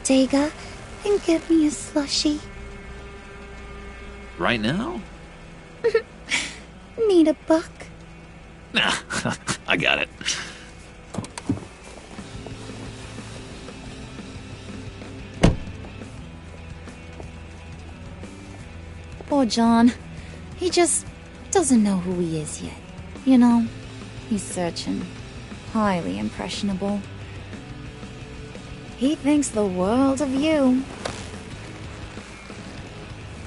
bodega and get me a slushie? Right now? Need a buck? Nah, I got it. Poor John. He just doesn't know who he is yet. You know, he's searching. Highly impressionable. He thinks the world of you.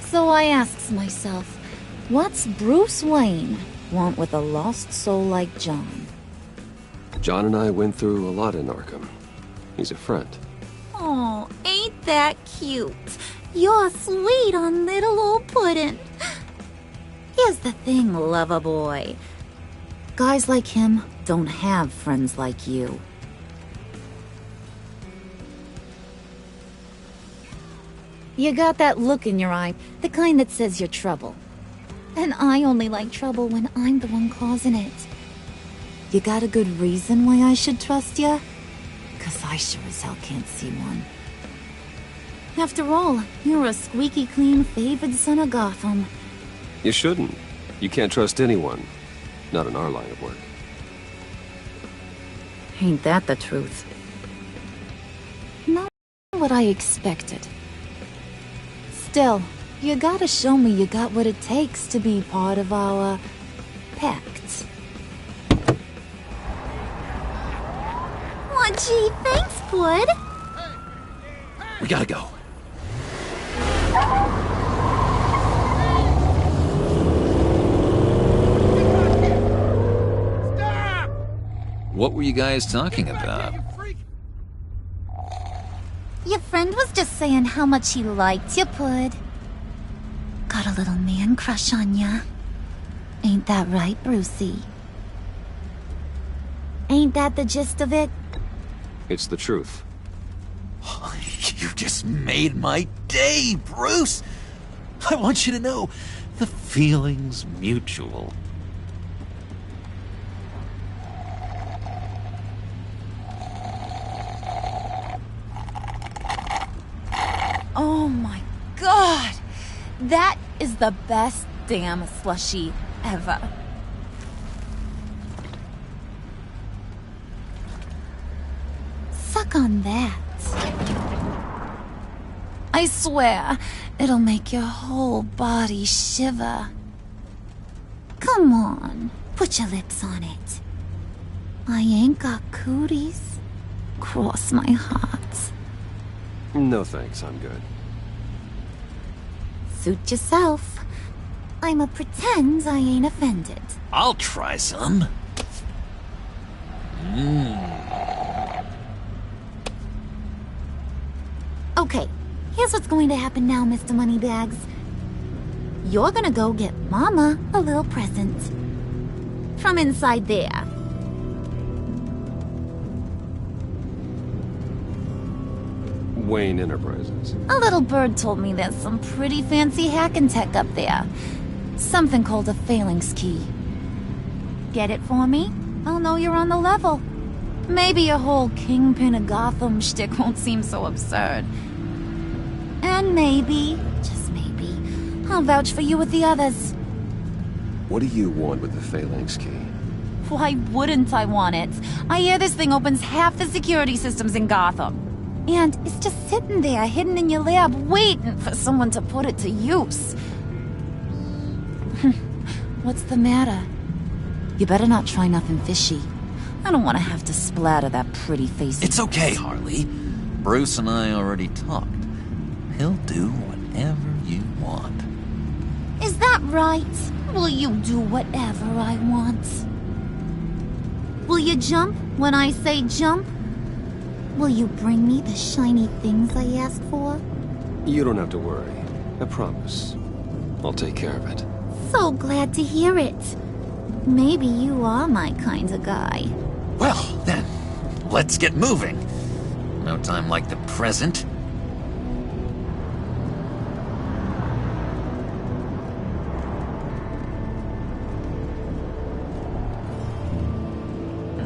So I asks myself, what's Bruce Wayne want with a lost soul like John? John and I went through a lot in Arkham. He's a friend. Oh, ain't that cute? You're sweet on little old puddin'. Here's the thing, lover boy. Guys like him don't have friends like you. You got that look in your eye, the kind that says you're trouble. And I only like trouble when I'm the one causing it. You got a good reason why I should trust you? 'Cause I sure as hell can't see one. After all, you're a squeaky clean favored son of Gotham. You shouldn't. You can't trust anyone. Not in our line of work. Ain't that the truth? Not what I expected. Still, you gotta show me you got what it takes to be part of our pact. Aw, gee, thanks, bud. We gotta go. Stop! What were you guys talking about? Your friend was just saying how much he liked you, bud. Got a little man crush on ya. Ain't that right, Brucey? Ain't that the gist of it? It's the truth. You just made my day, Bruce! I want you to know, the feeling's mutual. Oh my god! That is the best damn slushie ever. Suck on that. I swear, it'll make your whole body shiver. Come on, put your lips on it. I ain't got cooties. Cross my heart. No thanks, I'm good. Suit yourself. I'ma pretend I ain't offended. I'll try some. Okay, here's what's going to happen now, Mr. Moneybags. You're gonna go get Mama a little present. From inside there. Wayne Enterprises. A little bird told me there's some pretty fancy hacking tech up there. Something called a phalanx key. Get it for me? I'll know you're on the level. Maybe your whole Kingpin of Gotham shtick won't seem so absurd. And maybe, just maybe, I'll vouch for you with the others. What do you want with the phalanx key? Why wouldn't I want it? I hear this thing opens half the security systems in Gotham. And it's just sitting there, hidden in your lab, waiting for someone to put it to use. What's the matter? You better not try nothing fishy. I don't want to have to splatter that pretty face. It's okay, Harley. Bruce and I already talked. He'll do whatever you want. Is that right? Will you do whatever I want? Will you jump when I say jump? Will you bring me the shiny things I asked for? You don't have to worry. I promise. I'll take care of it. So glad to hear it. Maybe you are my kind of guy. Well, then, let's get moving. No time like the present.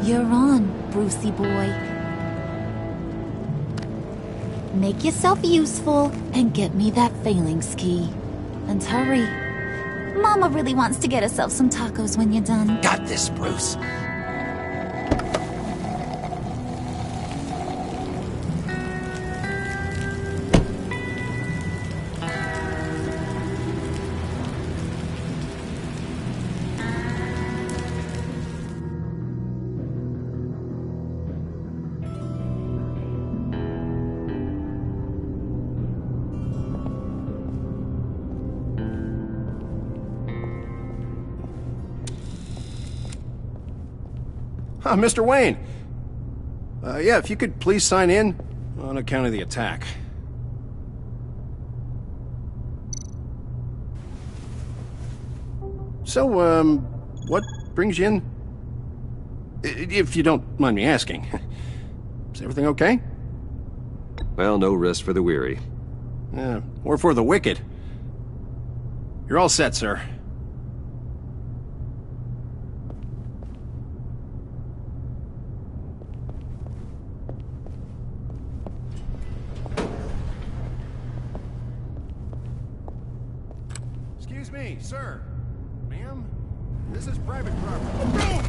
You're on, Brucey boy. Make yourself useful and get me that phalanx key. And hurry. Mama really wants to get herself some tacos when you're done. Got this, Bruce. Mr. Wayne. Yeah, if you could please sign in on account of the attack. So, what brings you in? If you don't mind me asking. Is everything okay? Well, no rest for the weary. Or for the wicked. You're all set, sir. Excuse me, sir. Ma'am? This is private property.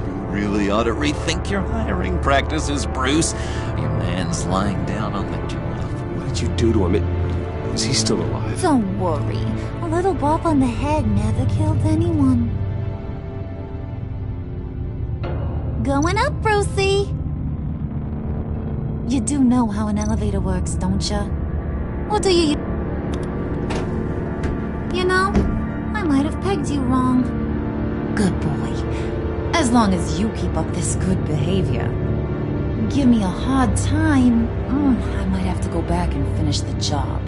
You really ought to rethink your hiring practices, Bruce. Your man's lying down on the job. What did you do to him? Is he still alive? Don't worry. A little bop on the head never killed anyone. Going up, Brucey. You do know how an elevator works, don't you? Or do you? You know, I might have pegged you wrong. Good boy. As long as you keep up this good behavior. Give me a hard time, I might have to go back and finish the job.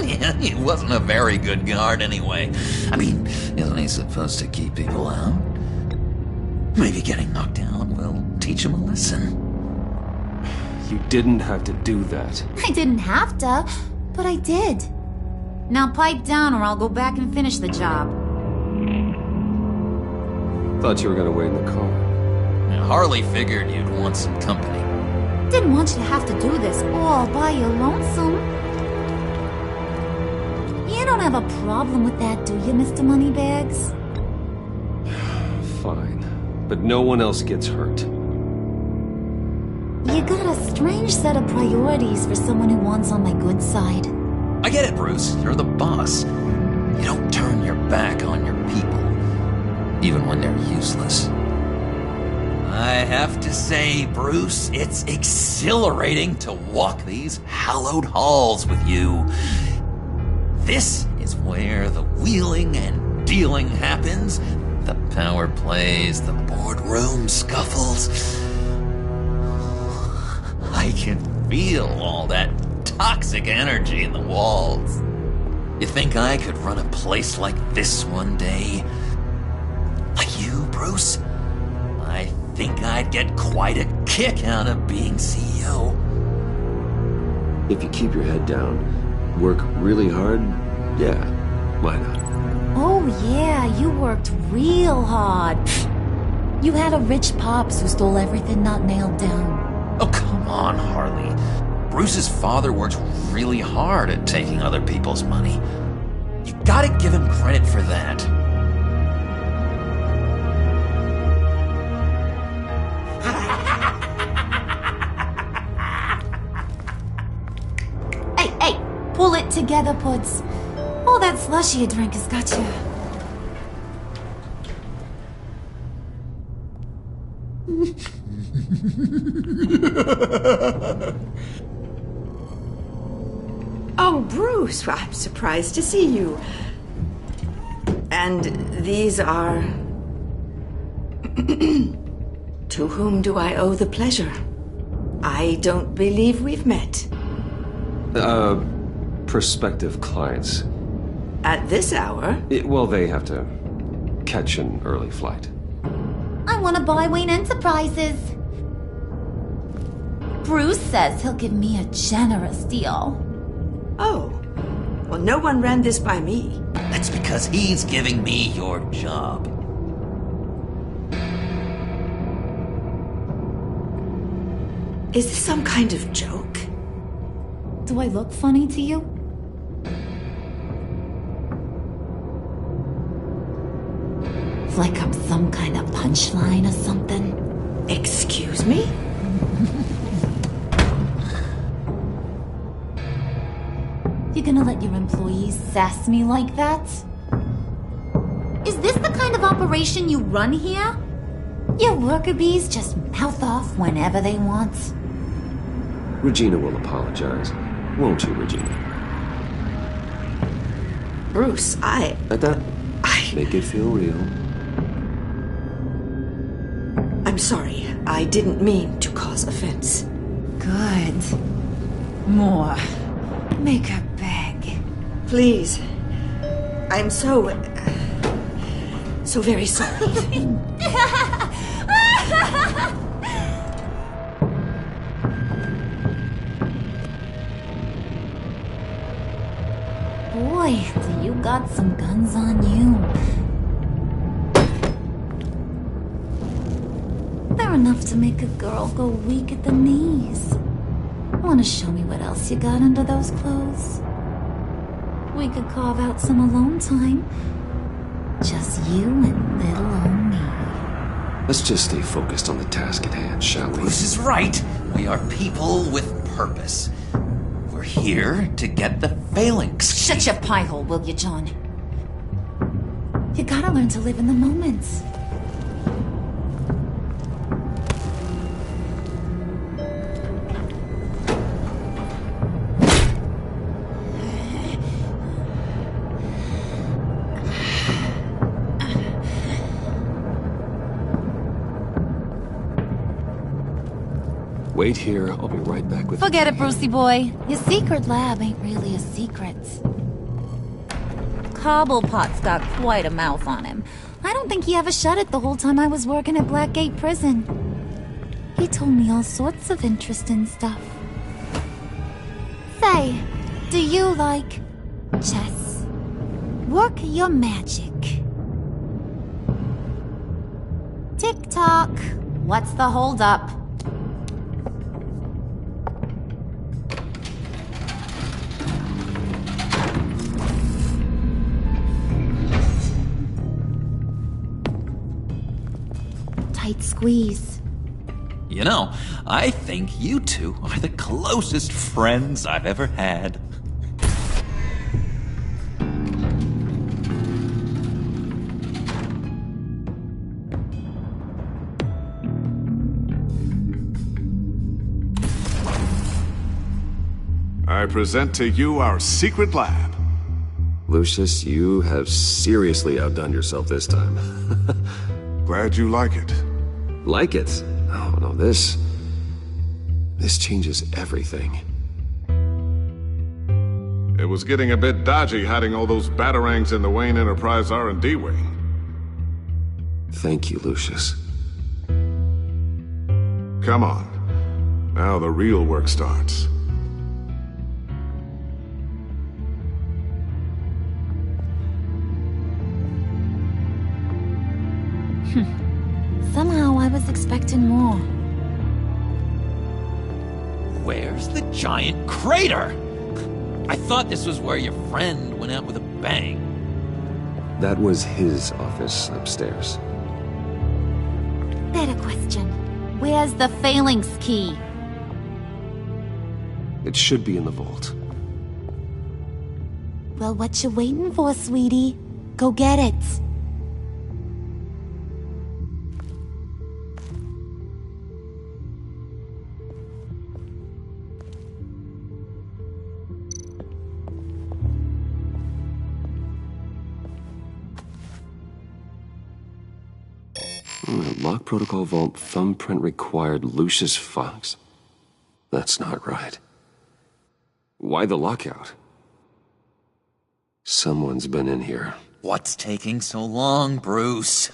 Yeah, he wasn't a very good guard anyway. I mean, isn't he supposed to keep people out? Maybe getting knocked down will teach him a lesson. You didn't have to do that. I didn't have to, but I did. Now pipe down or I'll go back and finish the job. Thought you were gonna wait in the car. And Harley figured you'd want some company. Didn't want you to have to do this all by your lonesome. You don't have a problem with that, do you, Mr. Moneybags? Fine. But no one else gets hurt. You got a strange set of priorities for someone who wants on my good side. I get it, Bruce. You're the boss. You don't turn your back on your people, even when they're useless. I have to say, Bruce, it's exhilarating to walk these hallowed halls with you. This is where the wheeling and dealing happens, the power plays, the boardroom scuffles. I can feel all that toxic energy in the walls. You think I could run a place like this one day? Like you, Bruce? I think I'd get quite a kick out of being CEO. If you keep your head down, work really hard, yeah, why not? Oh yeah, you worked real hard. You had a rich pops who stole everything not nailed down. Oh, come on, Harley. Bruce's father worked really hard at taking other people's money. You gotta give him credit for that. Hey, pull it together, Puds. All that slushy you drank has got you. Oh, Bruce, well, I'm surprised to see you. And these are... To whom do I owe the pleasure? I don't believe we've met. Prospective clients. At this hour? Well, they have to catch an early flight. I want to buy Wayne Enterprises. Bruce says he'll give me a generous deal. Oh, well, no one ran this by me. That's because he's giving me your job. Is this some kind of joke? Do I look funny to you? Like I'm some kind of punchline or something? Excuse me? You gonna let your employees sass me like that? Is this the kind of operation you run here? Your worker bees just mouth off whenever they want. Regina will apologize. Won't you, Regina? Bruce, Let that make it feel real. I'm sorry. I didn't mean to cause offense. Good. More. Make her beg. Please. I'm so very sorry. Boy, do you got some guns on you. They're enough to make a girl go weak at the knees. Wanna show me what else you got under those clothes? We could carve out some alone time. Just you and little old me. Let's just stay focused on the task at hand, shall we? Bruce is right. We are people with purpose. We're here to get the phalanx. Shut your pie hole, will you, John? You gotta learn to live in the moment. Wait here. I'll be right back with Forget you. it, Brucey boy. Your secret lab ain't really a secret. Cobblepot's got quite a mouth on him. I don't think he ever shut it the whole time I was working at Blackgate Prison. He told me all sorts of interesting stuff. Say, do you like chess? Work your magic. Tick-tock. What's the holdup? Tight squeeze. You know, I think you two are the closest friends I've ever had. I present to you our secret lab. Lucius, you have seriously outdone yourself this time. Glad you like it. Like it? Oh, no, this changes everything. It was getting a bit dodgy hiding all those batarangs in the Wayne Enterprise R&D wing. Thank you, Lucius. Come on. Now the real work starts. Somehow I was expecting more. Where's the giant crater? I thought this was where your friend went out with a bang. That was his office upstairs. Better question. Where's the phalanx key? It should be in the vault. Well, what you waiting for, sweetie? Go get it. Lock protocol vault thumbprint required Lucius Fox. That's not right. Why the lockout? Someone's been in here. What's taking so long, Bruce?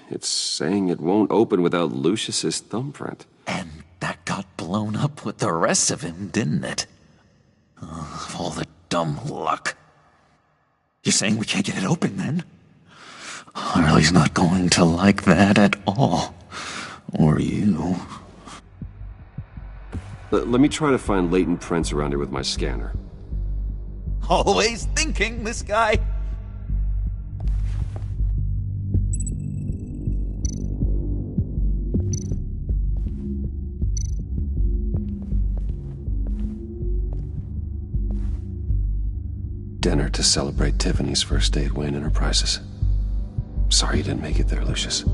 It's saying it won't open without Lucius's thumbprint. And that got blown up with the rest of him, didn't it? All the dumb luck. You're saying we can't get it open, then? Harley's not going to like that at all. Or you. Let me try to find latent prints around here with my scanner. Always thinking, this guy. Dinner to celebrate Tiffany's first day at Wayne Enterprises. Sorry you didn't make it there, Lucius.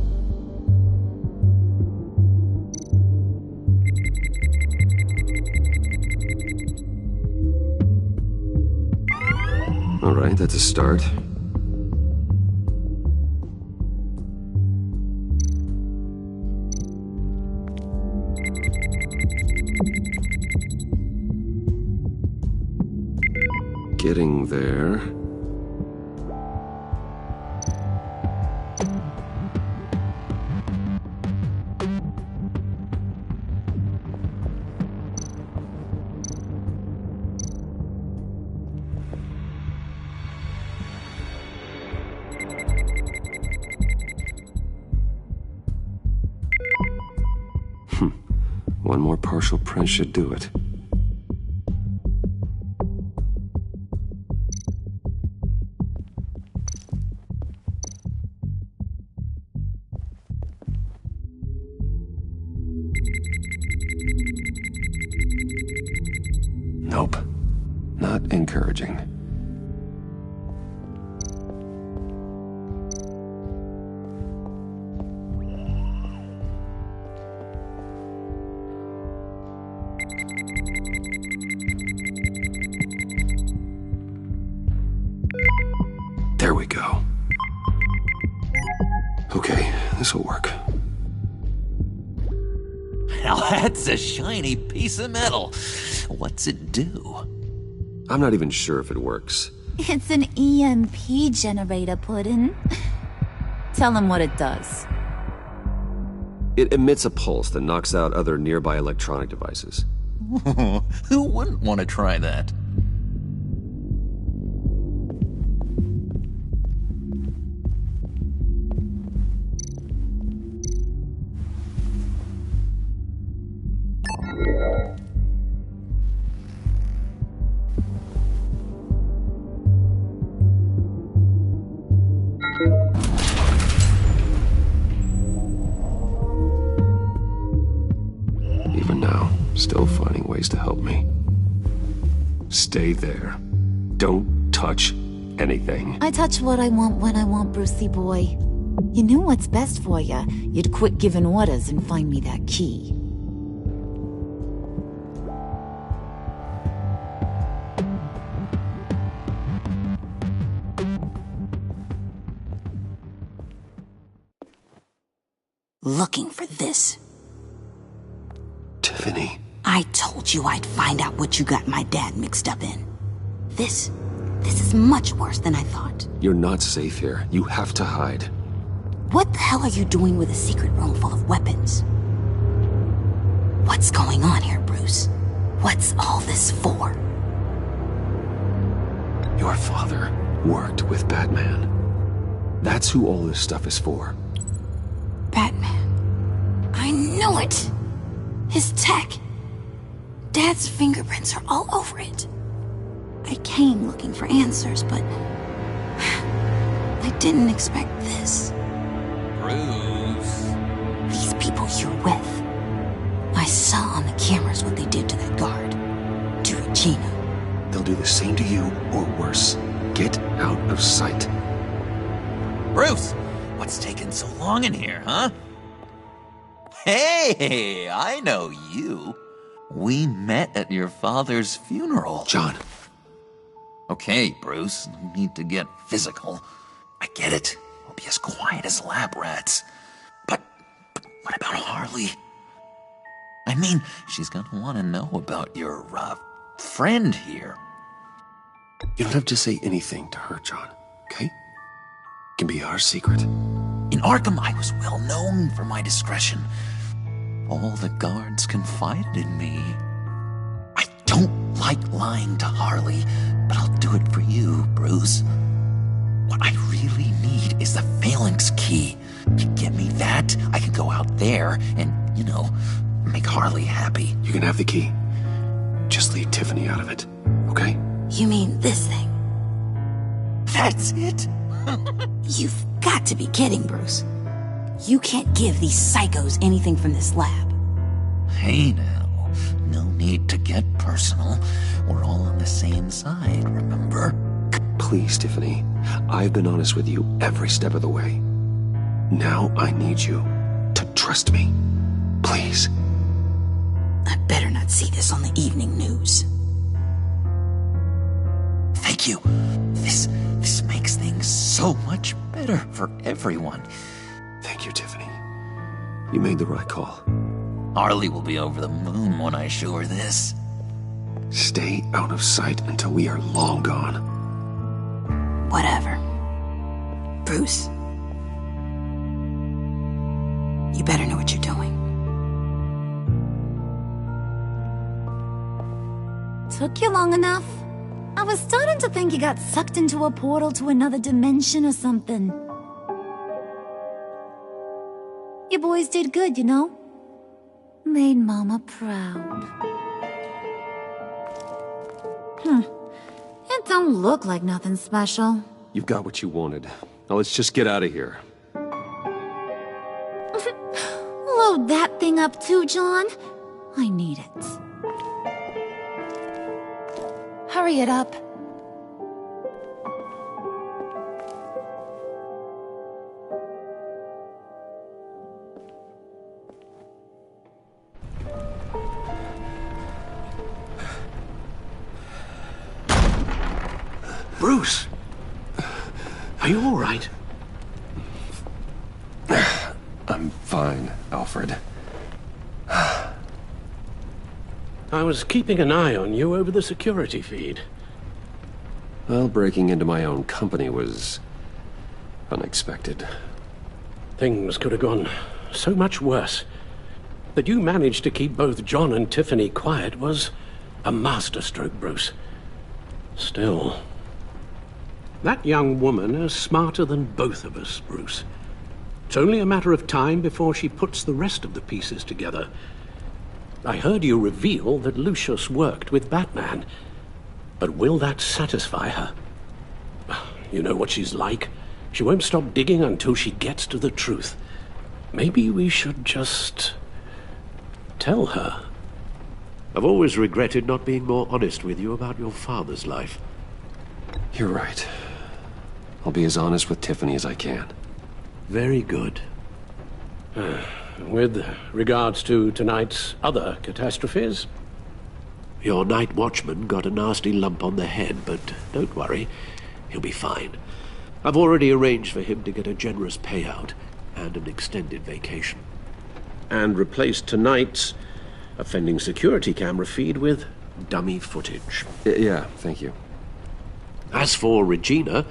All right, that's a start. Getting there. One more partial print should do it. Nope. Not encouraging. There we go. Okay, this'll work. Now that's a shiny piece of metal. What's it do? I'm not even sure if it works. It's an EMP generator, Puddin'. Tell him what it does. It emits a pulse that knocks out other nearby electronic devices. Who wouldn't want to try that? Even now, still finding ways to help me. Stay there. Don't touch anything. I touch what I want when I want, Brucey boy. You knew what's best for you. You'd quit giving orders and find me that key. Looking for this. Tiffany. I told you I'd find out what you got my dad mixed up in. This is much worse than I thought. You're not safe here. You have to hide. What the hell are you doing with a secret room full of weapons? What's going on here, Bruce? What's all this for? Your father worked with Batman. That's who all this stuff is for. Batman. I knew it! His tech. Dad's fingerprints are all over it. I came looking for answers, but I didn't expect this. Bruce. These people you're with. I saw on the cameras what they did to that guard. To Regina. They'll do the same to you, or worse. Get out of sight. Bruce, what's taking so long in here, huh? Hey, I know you. We met at your father's funeral. John. Okay, Bruce, no need to get physical. I get it. We'll be as quiet as lab rats. But what about Harley? I mean, she's gonna want to know about your, friend here. You don't have to say anything to her, John, okay? It can be our secret. In Arkham, I was well known for my discretion. All the guards confided in me. I don't like lying to Harley, but I'll do it for you, Bruce. What I really need is the phalanx key. You get me that, I can go out there and, make Harley happy. You can have the key. leave Tiffany out of it, okay? You mean this thing? That's it? You've got to be kidding, Bruce. You can't give these psychos anything from this lab. Hey now, no need to get personal. We're all on the same side, remember? Please, Tiffany. I've been honest with you every step of the way. Now I need you to trust me. Please. I better not see this on the evening news. Thank you. This makes things so much better for everyone. Thank you, Tiffany. You made the right call. Harley will be over the moon when I show her this. Stay out of sight until we are long gone. Whatever. Bruce, you better know what you're doing. Took you long enough? I was starting to think you got sucked into a portal to another dimension or something. You boys did good, you know? Made Mama proud. It don't look like nothing special. You've got what you wanted. Now let's just get out of here. Load that thing up too, John. I need it. Hurry it up. Bruce! Are you all right? I'm fine, Alfred. I was keeping an eye on you over the security feed. Well, breaking into my own company was unexpected. Things could have gone so much worse. That you managed to keep both John and Tiffany quiet was a masterstroke, Bruce. Still, that young woman is smarter than both of us, Bruce. It's only a matter of time before she puts the rest of the pieces together. I heard you reveal that Lucius worked with Batman. But will that satisfy her? You know what she's like. She won't stop digging until she gets to the truth. Maybe we should just tell her. I've always regretted not being more honest with you about your father's life. You're right. I'll be as honest with Tiffany as I can. Very good. With regards to tonight's other catastrophes? Your night watchman got a nasty lump on the head, but don't worry. He'll be fine. I've already arranged for him to get a generous payout and an extended vacation. And replaced tonight's offending security camera feed with dummy footage. Yeah, thank you. As for Regina,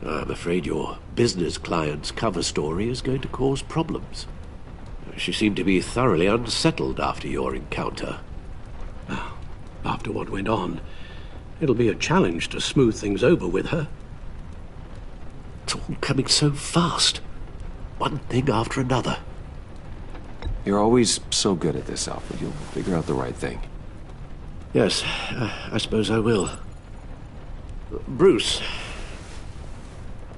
I'm afraid your business client's cover story is going to cause problems. She seemed to be thoroughly unsettled after your encounter. After what went on, it'll be a challenge to smooth things over with her. It's all coming so fast. One thing after another. You're always so good at this, Alfred. You'll figure out the right thing. Yes, I suppose I will. Bruce,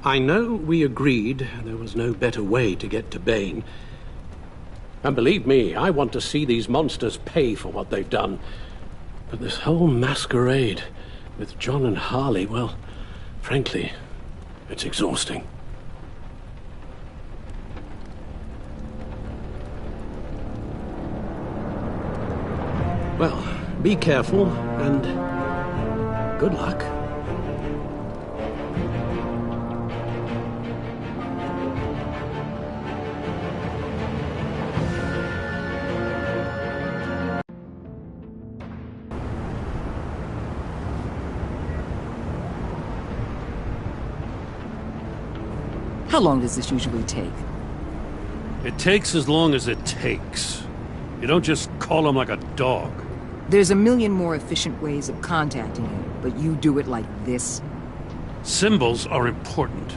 I know we agreed there was no better way to get to Bane. And believe me, I want to see these monsters pay for what they've done. But this whole masquerade with John and Harley, well, frankly, it's exhausting. Well, be careful and good luck. How long does this usually take? It takes as long as it takes. You don't just call him like a dog. There's a million more efficient ways of contacting him, but you do it like this? Symbols are important.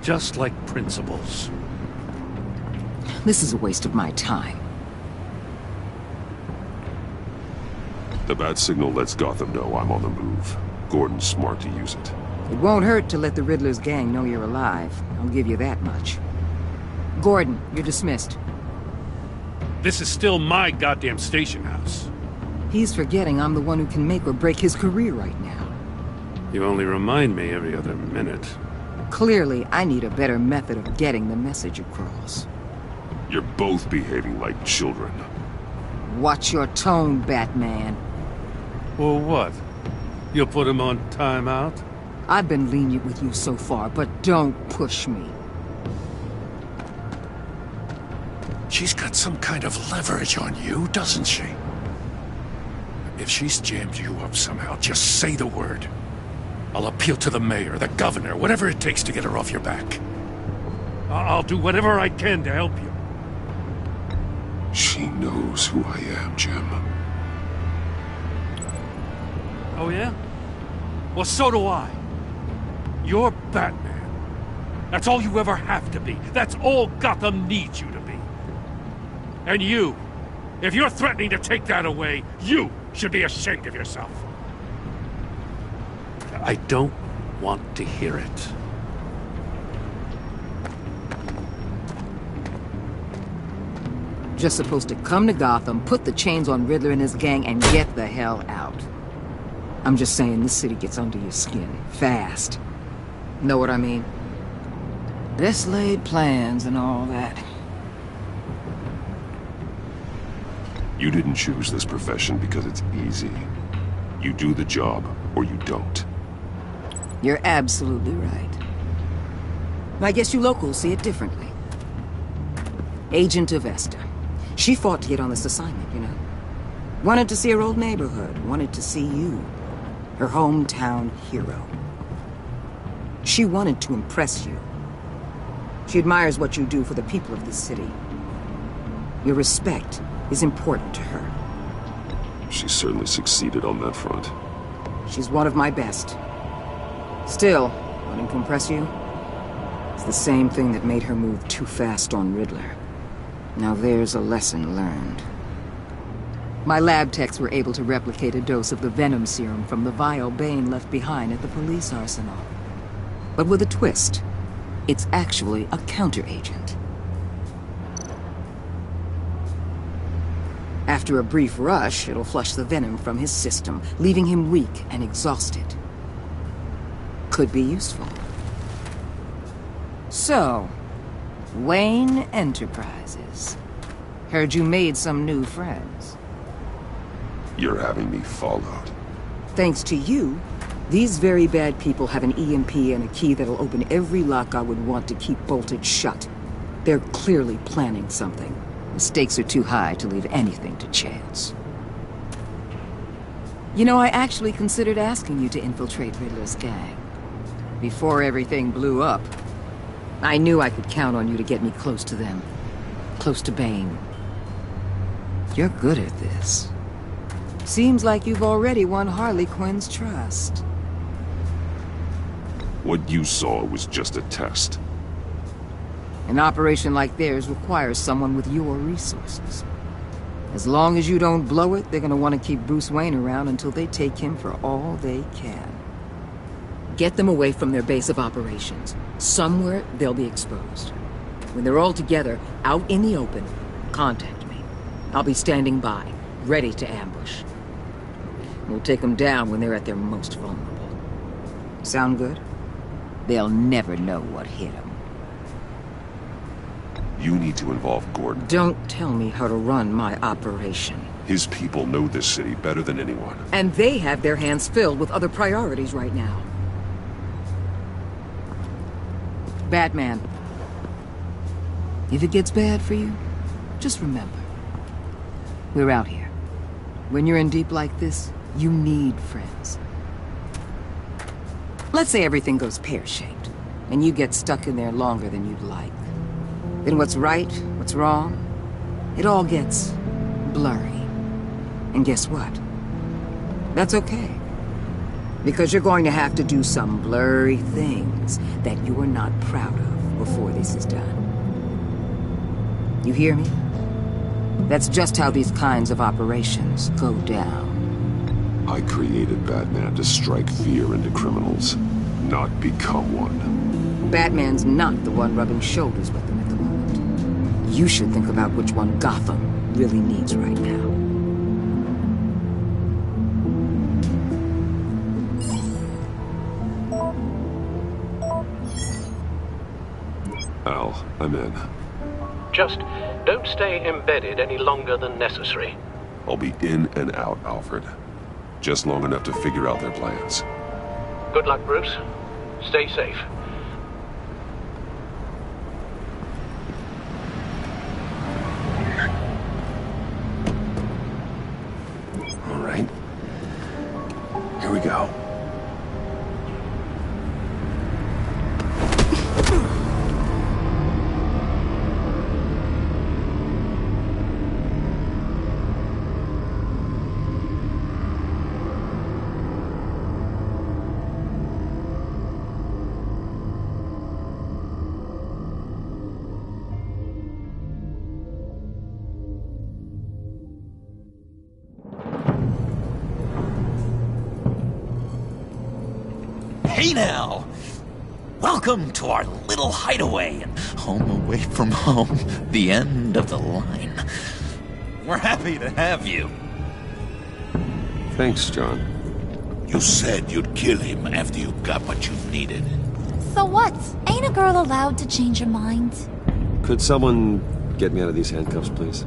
Just like principles. This is a waste of my time. The bat signal lets Gotham know I'm on the move. Gordon's smart to use it. It won't hurt to let the Riddler's gang know you're alive. I'll give you that much. Gordon, you're dismissed. This is still my goddamn station house. He's forgetting I'm the one who can make or break his career right now. You only remind me every other minute. Clearly, I need a better method of getting the message across. You're both behaving like children. Watch your tone, Batman. Well, what? You'll put him on timeout? I've been lenient with you so far, but don't push me. She's got some kind of leverage on you, doesn't she? If she's jammed you up somehow, just say the word. I'll appeal to the mayor, the governor, whatever it takes to get her off your back. I'll do whatever I can to help you. She knows who I am, Jim. Oh, yeah? Well, so do I. You're Batman. That's all you ever have to be. That's all Gotham needs you to be. And you, if you're threatening to take that away, you should be ashamed of yourself. I don't want to hear it. Just supposed to come to Gotham, put the chains on Riddler and his gang, and get the hell out. I'm just saying, this city gets under your skin. Fast. Know what I mean? Best laid plans and all that. You didn't choose this profession because it's easy. You do the job, or you don't. You're absolutely right. I guess you locals see it differently. Agent of Esther. She fought to get on this assignment, you know. Wanted to see her old neighborhood. Wanted to see you. Her hometown hero. She wanted to impress you. She admires what you do for the people of this city. Your respect is important to her. She certainly succeeded on that front. She's one of my best. Still, wanting to impress you? It's the same thing that made her move too fast on Riddler. Now there's a lesson learned. My lab techs were able to replicate a dose of the venom serum from the vial Bane left behind at the police arsenal. But with a twist. It's actually a counteragent. After a brief rush, it'll flush the venom from his system, leaving him weak and exhausted. Could be useful. So, Wayne Enterprises. Heard you made some new friends. You're having me followed. Thanks to you, these very bad people have an EMP and a key that'll open every lock I would want to keep bolted shut. They're clearly planning something. The stakes are too high to leave anything to chance. You know, I actually considered asking you to infiltrate Riddler's gang. Before everything blew up, I knew I could count on you to get me close to them. Close to Bane. You're good at this. Seems like you've already won Harley Quinn's trust. What you saw was just a test. An operation like theirs requires someone with your resources. As long as you don't blow it, they're gonna want to keep Bruce Wayne around until they take him for all they can. Get them away from their base of operations. Somewhere they'll be exposed. When they're all together, out in the open, contact me. I'll be standing by, ready to ambush. We'll take them down when they're at their most vulnerable. Sound good? They'll never know what hit them. You need to involve Gordon. Don't tell me how to run my operation. His people know this city better than anyone. And they have their hands filled with other priorities right now. Batman. If it gets bad for you, just remember. We're out here. When you're in deep like this, you need friends. Let's say everything goes pear-shaped, and you get stuck in there longer than you'd like. Then what's right, what's wrong, it all gets blurry. And guess what? That's okay. Because you're going to have to do some blurry things that you are not proud of before this is done. You hear me? That's just how these kinds of operations go down. I created Batman to strike fear into criminals, not become one. Batman's not the one rubbing shoulders with them at the moment. You should think about which one Gotham really needs right now. Al, I'm in. Just don't stay embedded any longer than necessary. I'll be in and out, Alfred. Just long enough to figure out their plans. Good luck, Bruce. Stay safe. All right. Here we go. Hey now! Welcome to our little hideaway and home away from home, the end of the line. We're happy to have you. Thanks, John. You said you'd kill him after you got what you needed. So what? Ain't a girl allowed to change her mind? Could someone get me out of these handcuffs, please?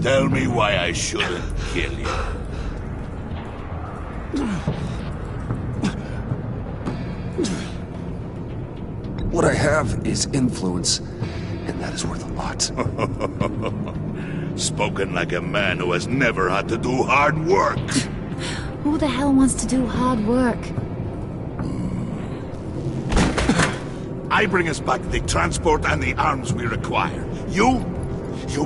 Tell me why I shouldn't kill you. What I have is influence, and that is worth a lot. Spoken like a man who has never had to do hard work. Who the hell wants to do hard work? I bring us back the transport and the arms we require. You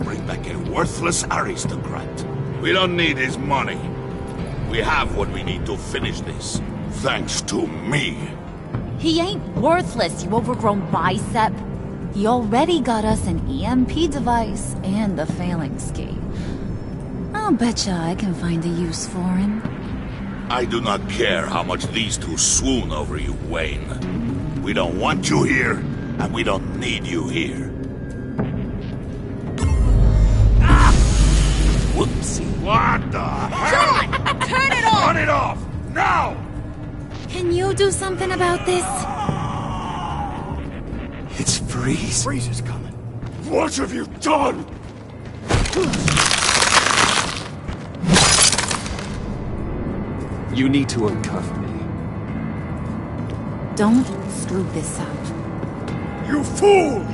bring back a worthless aristocrat. We don't need his money. We have what we need to finish this. Thanks to me. He ain't worthless, you overgrown bicep. He already got us an EMP device and the phalanx key. I'll betcha I can find a use for him. I do not care how much these two swoon over you, Wayne. We don't want you here, and we don't need you here. Ah! Whoopsie. What the hell? John! Turn it off! Turn it off! Now! Can you do something about this? It's Freeze. Freeze is coming. What have you done? You need to uncuff me. Don't screw this up. You fool!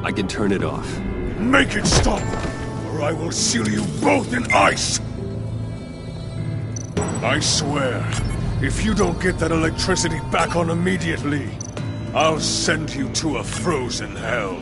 I can turn it off. Make it stop, or I will seal you both in ice! I swear, if you don't get that electricity back on immediately, I'll send you to a frozen hell.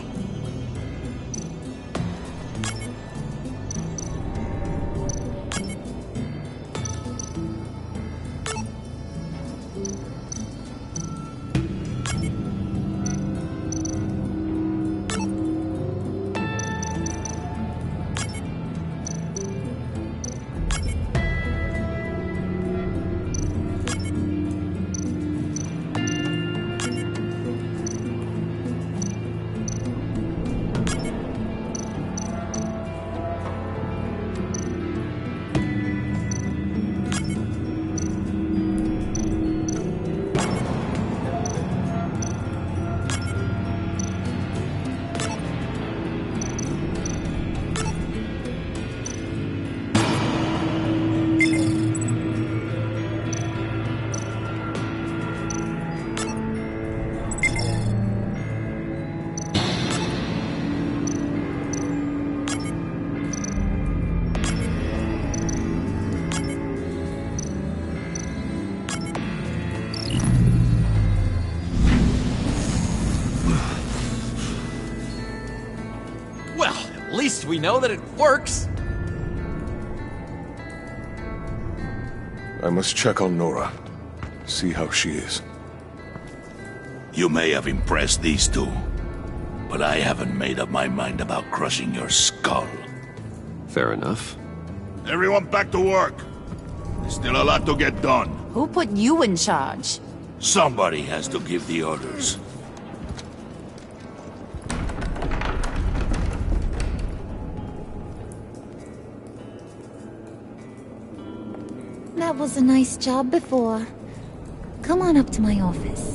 At least we know that it works. I must check on Nora. See how she is. You may have impressed these two, but I haven't made up my mind about crushing your skull. Fair enough. Everyone back to work. There's still a lot to get done. Who put you in charge? Somebody has to give the orders. That was a nice job before. Come on up to my office.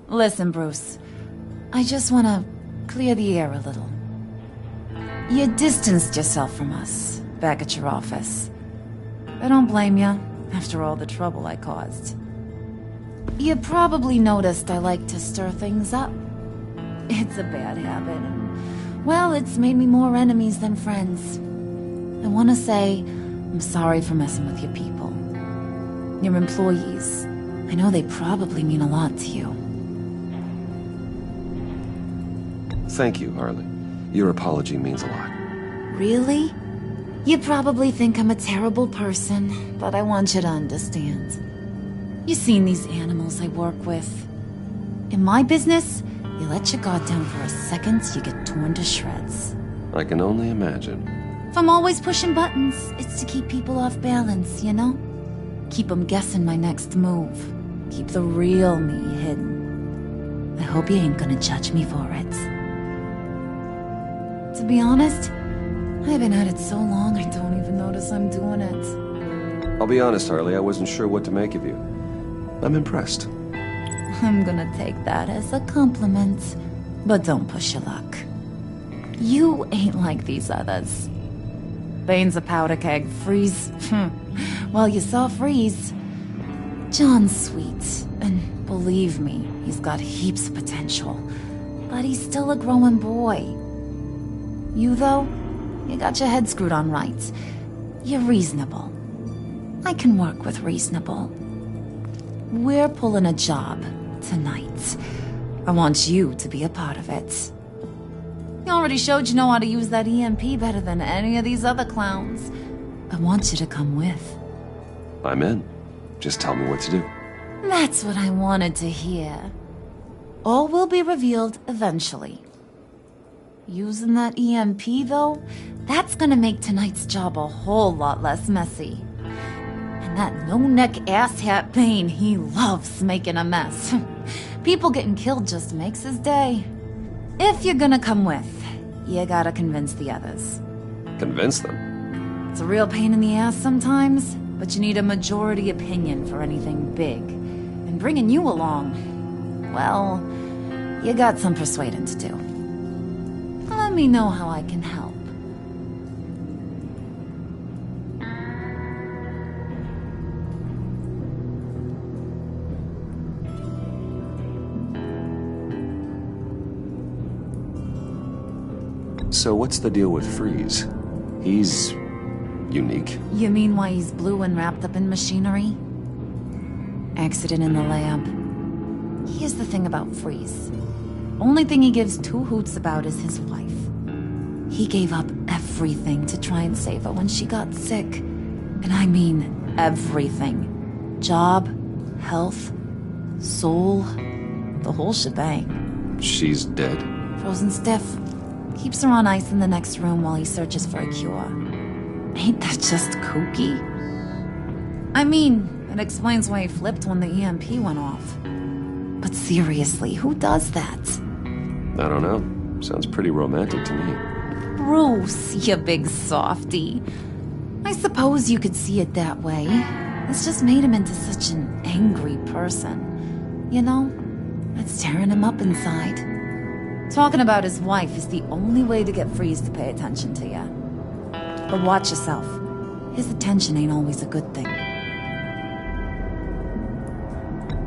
Listen, Bruce. I just want to clear the air a little. You distanced yourself from us, back at your office. I don't blame you, after all the trouble I caused. You probably noticed I like to stir things up. It's a bad habit, and, well, it's made me more enemies than friends. I want to say I'm sorry for messing with your people. Your employees. I know they probably mean a lot to you. Thank you, Harley. Your apology means a lot. Really? You probably think I'm a terrible person, but I want you to understand. You've seen these animals I work with. In my business, you let your guard down for a second, you get torn to shreds. I can only imagine. If I'm always pushing buttons, it's to keep people off balance, you know? Keep them guessing my next move. Keep the real me hidden. I hope you ain't gonna judge me for it. To be honest, I've been at it so long I don't even notice I'm doing it. I'll be honest, Harley, I wasn't sure what to make of you. I'm impressed. I'm gonna take that as a compliment, but don't push your luck. You ain't like these others. Bane's a powder keg, Freeze. Well, you saw Freeze. John's sweet, and believe me, he's got heaps of potential. But he's still a growing boy. You, though, you got your head screwed on right. You're reasonable. I can work with reasonable. We're pulling a job tonight. I want you to be a part of it. You already showed you know how to use that EMP better than any of these other clowns. I want you to come with. I'm in. Just tell me what to do. That's what I wanted to hear. All will be revealed eventually. Using that EMP, though, that's gonna make tonight's job a whole lot less messy. And that no-neck asshat Bane, he loves making a mess. People getting killed just makes his day. If you're gonna come with, you gotta convince the others. Convince them? It's a real pain in the ass sometimes, but you need a majority opinion for anything big. And bringing you along, well, you got some persuading to do. Let me know how I can help. So what's the deal with Freeze? He's unique. You mean why he's blue and wrapped up in machinery? Accident in the lab. Here's the thing about Freeze. Only thing he gives two hoots about is his wife. He gave up everything to try and save her when she got sick. And I mean everything. Job, health, soul, the whole shebang. She's dead? Frozen stiff. Keeps her on ice in the next room while he searches for a cure. Ain't that just kooky? I mean, it explains why he flipped when the EMP went off. But seriously, who does that? I don't know. Sounds pretty romantic to me. Bruce, you big softy. I suppose you could see it that way. It's just made him into such an angry person. You know, it's tearing him up inside. Talking about his wife is the only way to get Freeze to pay attention to you. But watch yourself. His attention ain't always a good thing.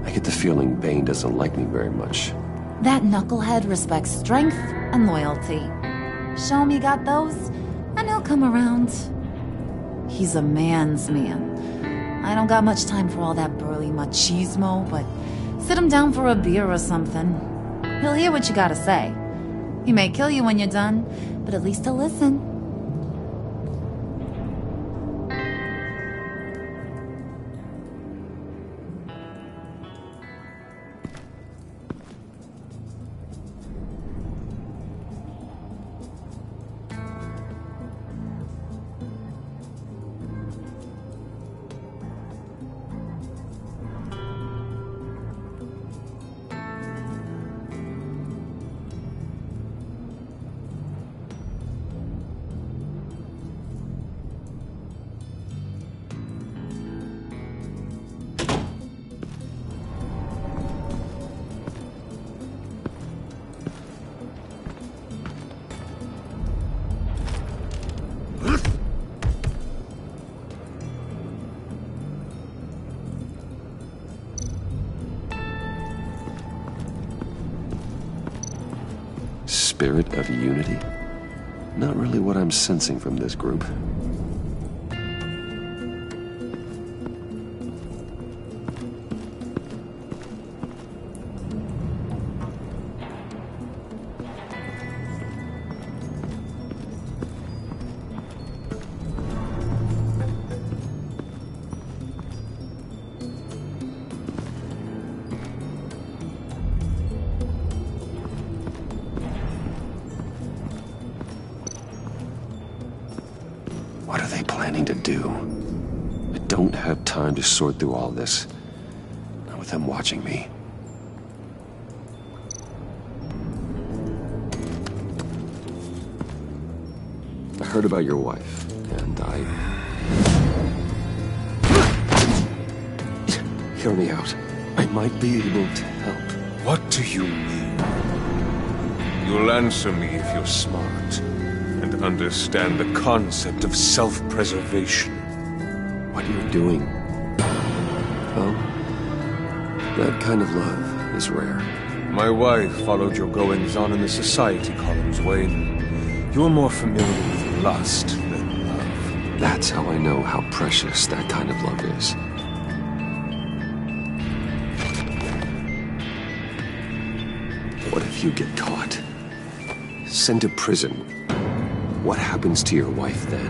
I get the feeling Bane doesn't like me very much. That knucklehead respects strength and loyalty. Show him you got those, and he'll come around. He's a man's man. I don't got much time for all that burly machismo, but sit him down for a beer or something. He'll hear what you gotta say. He may kill you when you're done, but at least he'll listen. Spirit of unity? Not really what I'm sensing from this group. What are they planning to do? I don't have time to sort through all this. Not with them watching me. I heard about your wife, and Hear me out. I might be able to help. What do you mean? You'll answer me if you're smart and understand the concept of self-preservation. What you're doing, well, that kind of love is rare. My wife followed your goings-on in the society columns, Wayne. You're more familiar with lust than love. That's how I know how precious that kind of love is. What if you get caught? Sent to prison? What happens to your wife then?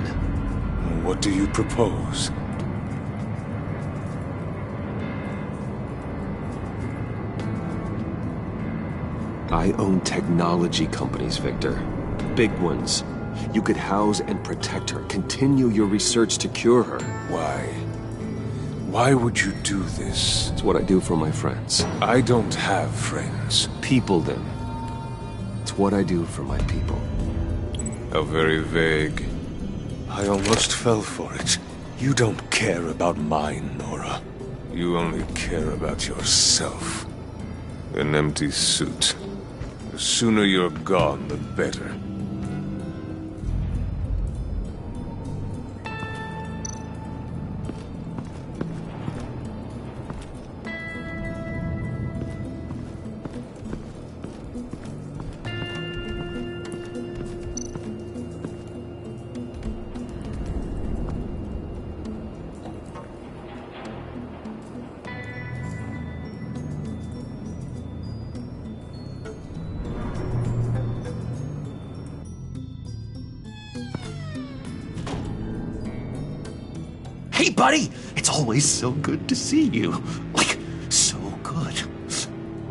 What do you propose? I own technology companies, Victor. Big ones. You could house and protect her, continue your research to cure her. Why? Why would you do this? It's what I do for my friends. I don't have friends. People, then. It's what I do for my people. How very vague. I almost fell for it. You don't care about mine, Nora. You only care about yourself. An empty suit. The sooner you're gone, the better. Hey, buddy! It's always so good to see you. Like, so good.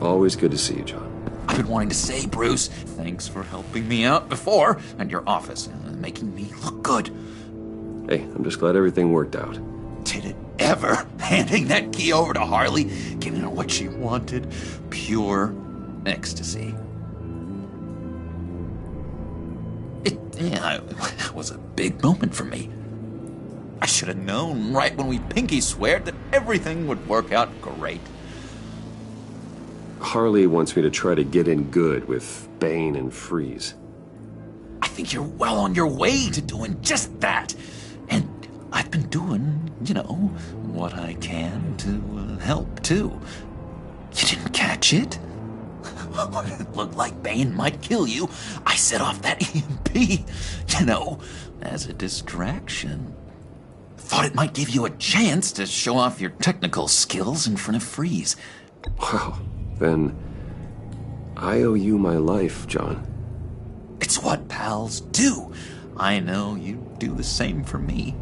Always good to see you, John. I've been wanting to say, Bruce, thanks for helping me out before, and your office, making me look good. Hey, I'm just glad everything worked out. Did it ever? Handing that key over to Harley, giving her what she wanted. Pure ecstasy. It was a big moment for me. I should have known right when we pinky sweared that everything would work out great. Harley wants me to try to get in good with Bane and Freeze. I think you're well on your way to doing just that. And I've been doing, what I can to help, too. You didn't catch it? When it looked like Bane might kill you, I set off that EMP, as a distraction. Thought it might give you a chance to show off your technical skills in front of Freeze. Well, then I owe you my life, John. It's what pals do. I know you do the same for me.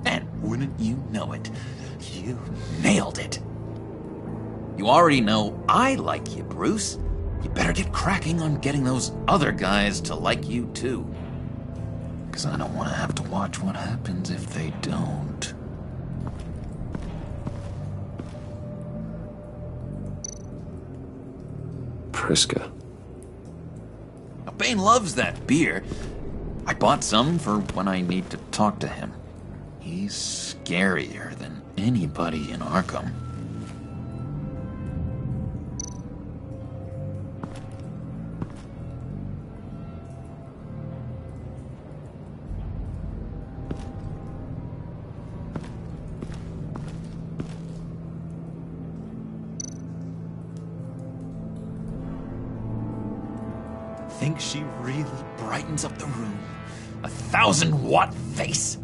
And wouldn't you know it, you nailed it. You already know I like you, Bruce. You better get cracking on getting those other guys to like you too. Because I don't want to have to watch what happens if they don't. Priska. Now, Bane loves that beer. I bought some for when I need to talk to him. He's scarier than anybody in Arkham. Think she really brightens up the room? 1,000-watt face!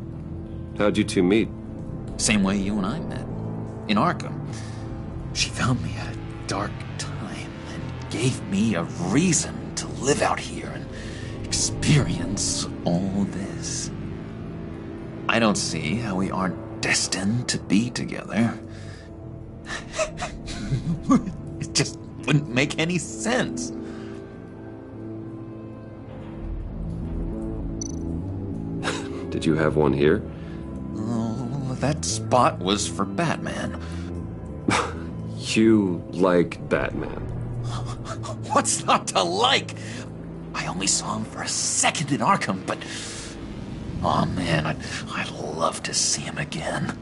How'd you two meet? Same way you and I met. In Arkham. She found me at a dark time and gave me a reason to live out here and experience all this. I don't see how we aren't destined to be together. It just wouldn't make any sense. Did you have one here? Oh, that spot was for Batman. You like Batman? What's not to like? I only saw him for a second in Arkham, but... oh man, I'd love to see him again.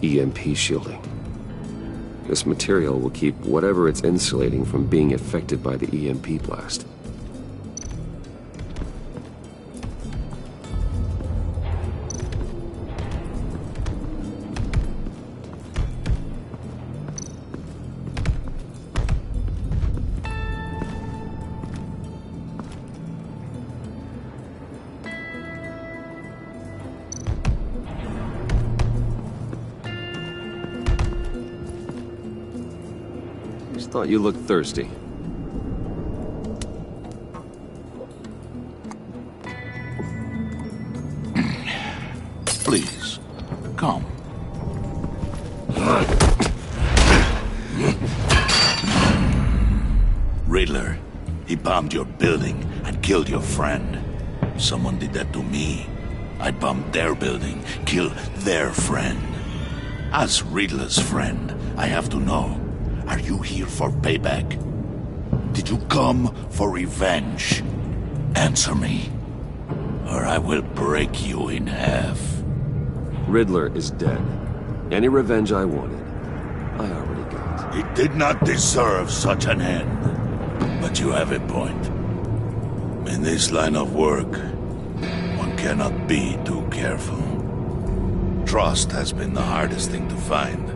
EMP shielding. This material will keep whatever it's insulating from being affected by the EMP blast. Thought you looked thirsty. Please, come. Riddler, he bombed your building and killed your friend. Someone did that to me. I'd bomb their building, kill their friend. As Riddler's friend, I have to know. Are you here for payback? Did you come for revenge? Answer me, or I will break you in half. Riddler is dead. Any revenge I wanted, I already got. He did not deserve such an end. But you have a point. In this line of work, one cannot be too careful. Trust has been the hardest thing to find.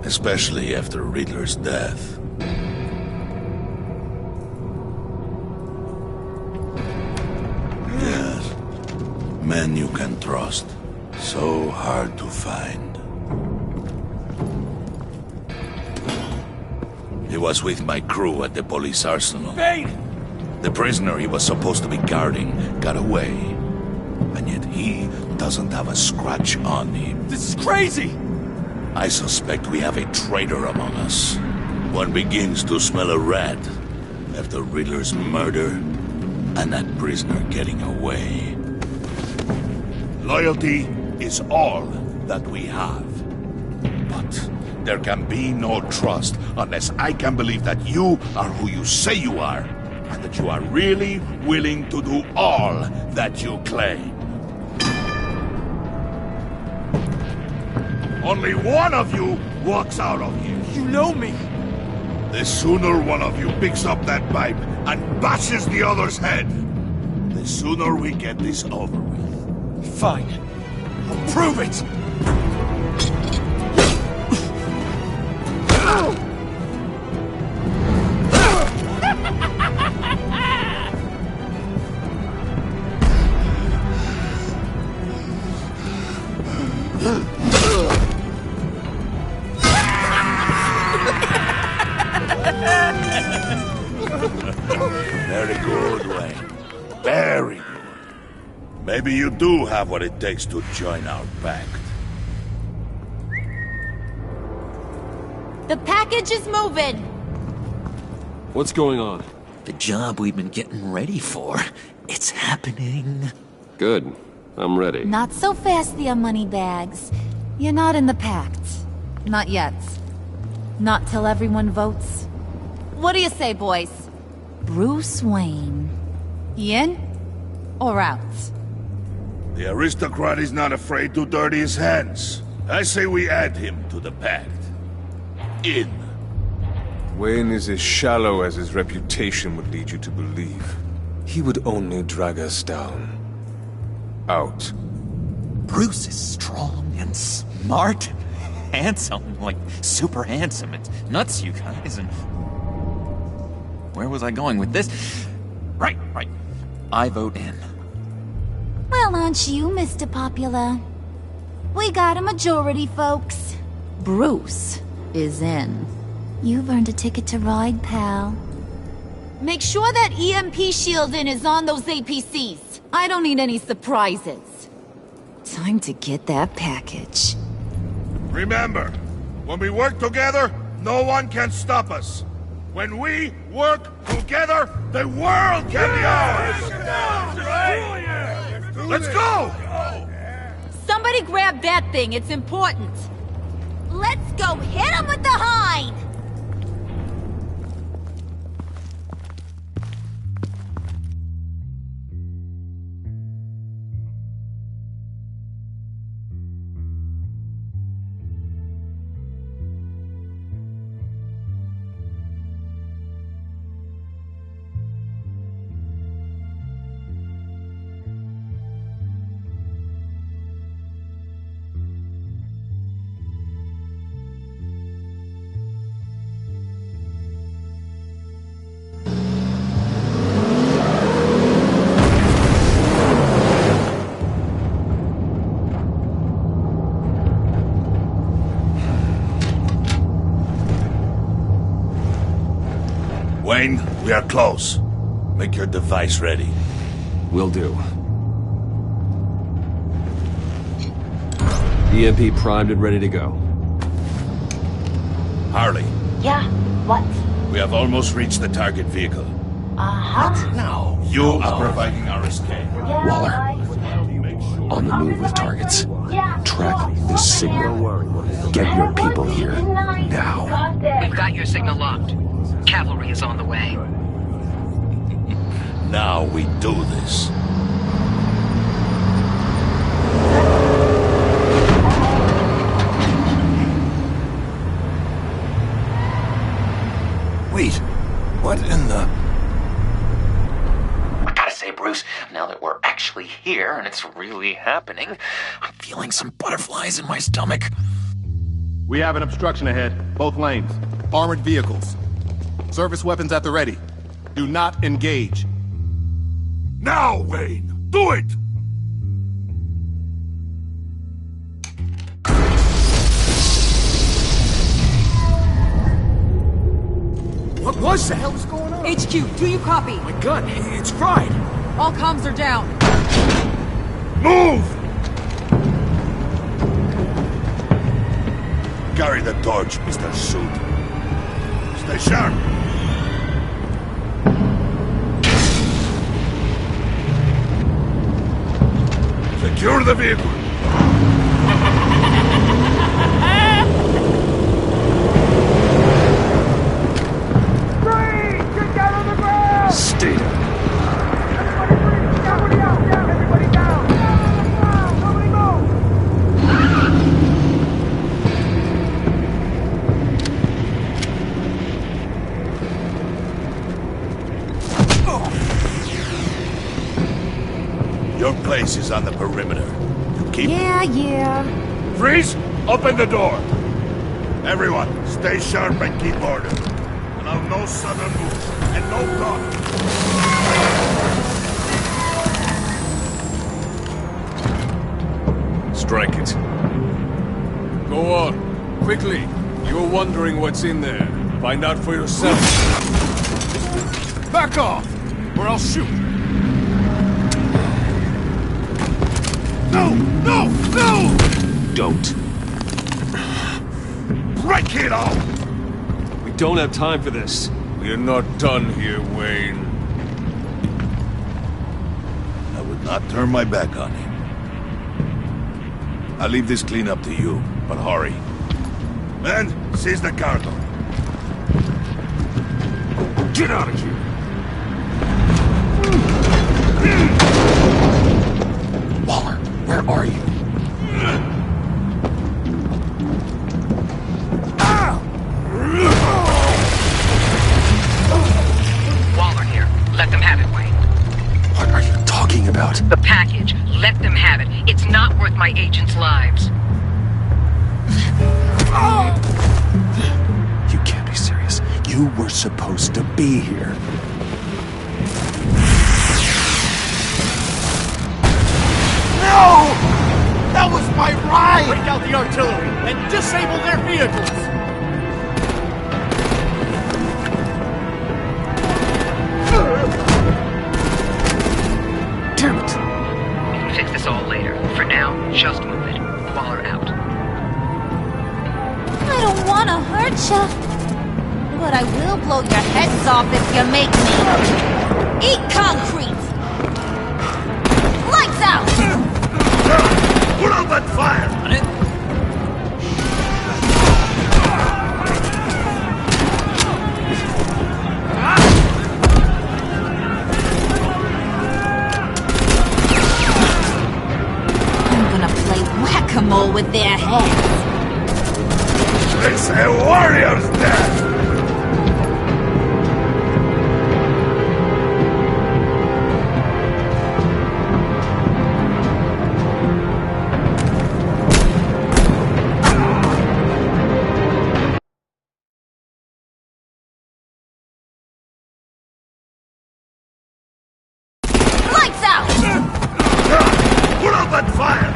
Especially after Riddler's death. Yes. Men you can trust. So hard to find. He was with my crew at the police arsenal. Bane! The prisoner he was supposed to be guarding got away. And yet he doesn't have a scratch on him. This is crazy! I suspect we have a traitor among us. One begins to smell a rat after Riddler's murder and that prisoner getting away. Loyalty is all that we have. But there can be no trust unless I can believe that you are who you say you are, and that you are really willing to do all that you claim. Only one of you walks out of here. You know me. The sooner one of you picks up that pipe and bashes the other's head, the sooner we get this over with. Fine. I'll prove it! Very good, Wayne. Very good. Maybe you do have what it takes to join our pact. The package is moving! What's going on? The job we've been getting ready for. It's happening. Good. I'm ready. Not so fast, the moneybags. You're not in the pact. Not yet. Not till everyone votes. What do you say, boys? Bruce Wayne. In or out? The aristocrat is not afraid to dirty his hands. I say we add him to the pact. In. Wayne is as shallow as his reputation would lead you to believe. He would only drag us down. Out. Bruce is strong and smart, handsome, like super handsome. It's nuts, you guys. And where was I going with this? Right. I vote in. Well, aren't you, Mr. Popular? We got a majority, folks. Bruce is in. You've earned a ticket to ride, pal. Make sure that EMP shielding is on those APCs. I don't need any surprises. Time to get that package. Remember, when we work together, no one can stop us. When we work together, the world can be ours! Let's go! Somebody grab that thing, it's important. Let's go hit him with the hind! Wayne, we are close. Make your device ready. Will do. EMP primed and ready to go. Harley. Yeah, what? We have almost reached the target vehicle. Uh-huh. No. You are providing our escape. Waller. On the move with targets. Track this signal. Get your people here. Now. We've got your signal locked. Cavalry is on the way. Now we do this. Wait, what in the... I gotta say, Bruce, now that we're actually here and it's really happening, I'm feeling some butterflies in my stomach. We have an obstruction ahead, both lanes. Armored vehicles. Service weapons at the ready. Do not engage. Now, Wayne! Do it! What was that? What the hell is going on? HQ, do you copy? My gun, it's fried. All comms are down. Move! Carry the torch, Mr. Suit. Stay sharp. Secure the vehicle. Get down on the ground! Stay down. Everybody down! Everybody down! Nobody move! Your place is on the perimeter. You keep... Yeah. Freeze! Open the door! Everyone, stay sharp and keep order. Allow no sudden moves, and no talk. Strike it. Go on. Quickly. You're wondering what's in there. Find out for yourself. Back off, or I'll shoot. No! No! No! Don't. Break it off! We don't have time for this. We are not done here, Wayne. I would not turn my back on him. I'll leave this cleanup to you, but hurry. Men, seize the cargo. Get out of here! Waller, where are you? Waller here. Let them have it, Wayne. What are you talking about? The package. Let them have it. It's not worth my agents' lives. You can't be serious. You were supposed to be here. No! That was my ride! Break out the artillery and disable their vehicles! Damn it! We can fix this all later. For now, just move it. Waller out. I don't want to hurt ya, but I will blow your heads off if you make me. Eat concrete! Lights out! Put out that fire! I'm gonna play whack-a-mole with their heads. It's a warrior's death! Lights out! Put out that fire!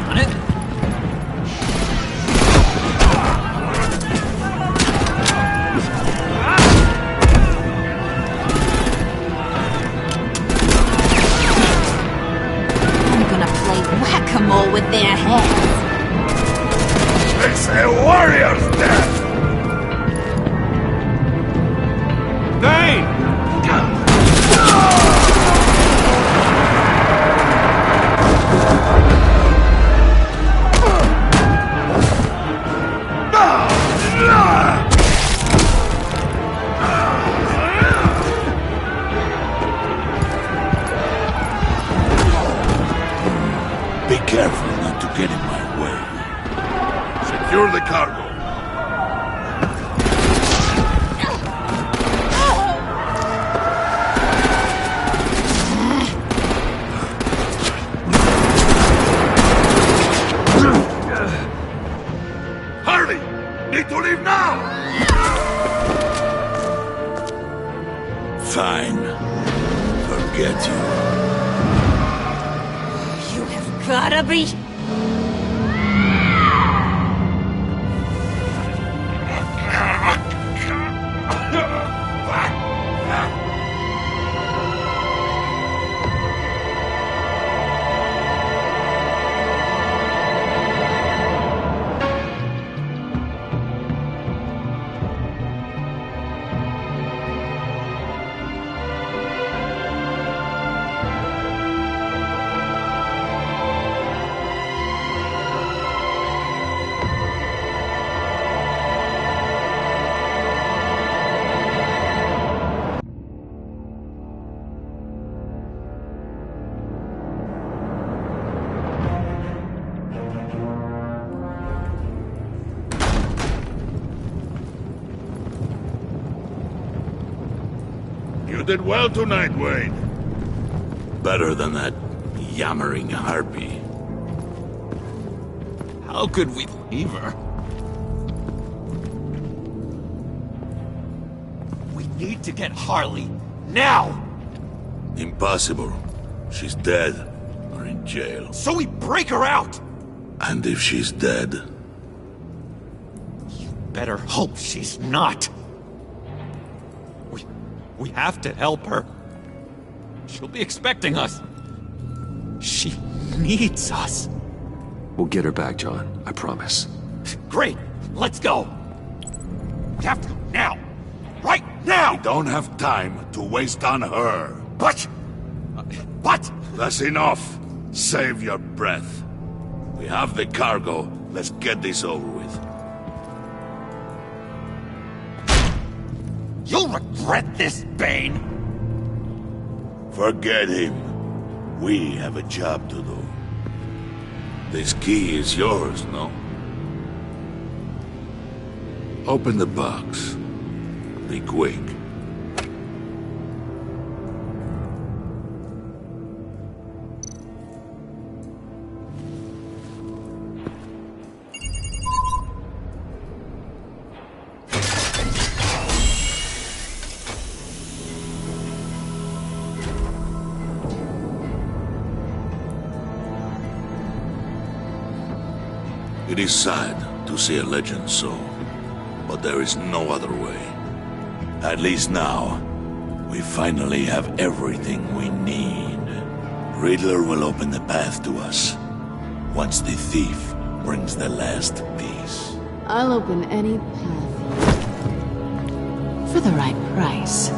I'm gonna play whack-a-mole with their heads. It's a warrior's death! Dane! Be careful not to get in my way. Secure the cargo. Hurry! Need to leave now! Fine. Forget you. Gotta be... did well tonight, Wayne. Better than that yammering harpy. How could we leave her? We need to get Harley, now! Impossible. She's dead, or in jail. So we break her out! And if she's dead... You better hope she's not. We have to help her. She'll be expecting us. She needs us. We'll get her back, John. I promise. Great. Let's go. We have to go now. Right now! We don't have time to waste on her. But... That's enough. Save your breath. We have the cargo. Let's get this over with. You'll regret this, Bane! Forget him. We have a job to do. This key is yours, no? Open the box. Be quick. It is sad to see a legend so, but there is no other way. At least now, we finally have everything we need. Riddler will open the path to us, once the thief brings the last piece. I'll open any path for the right price.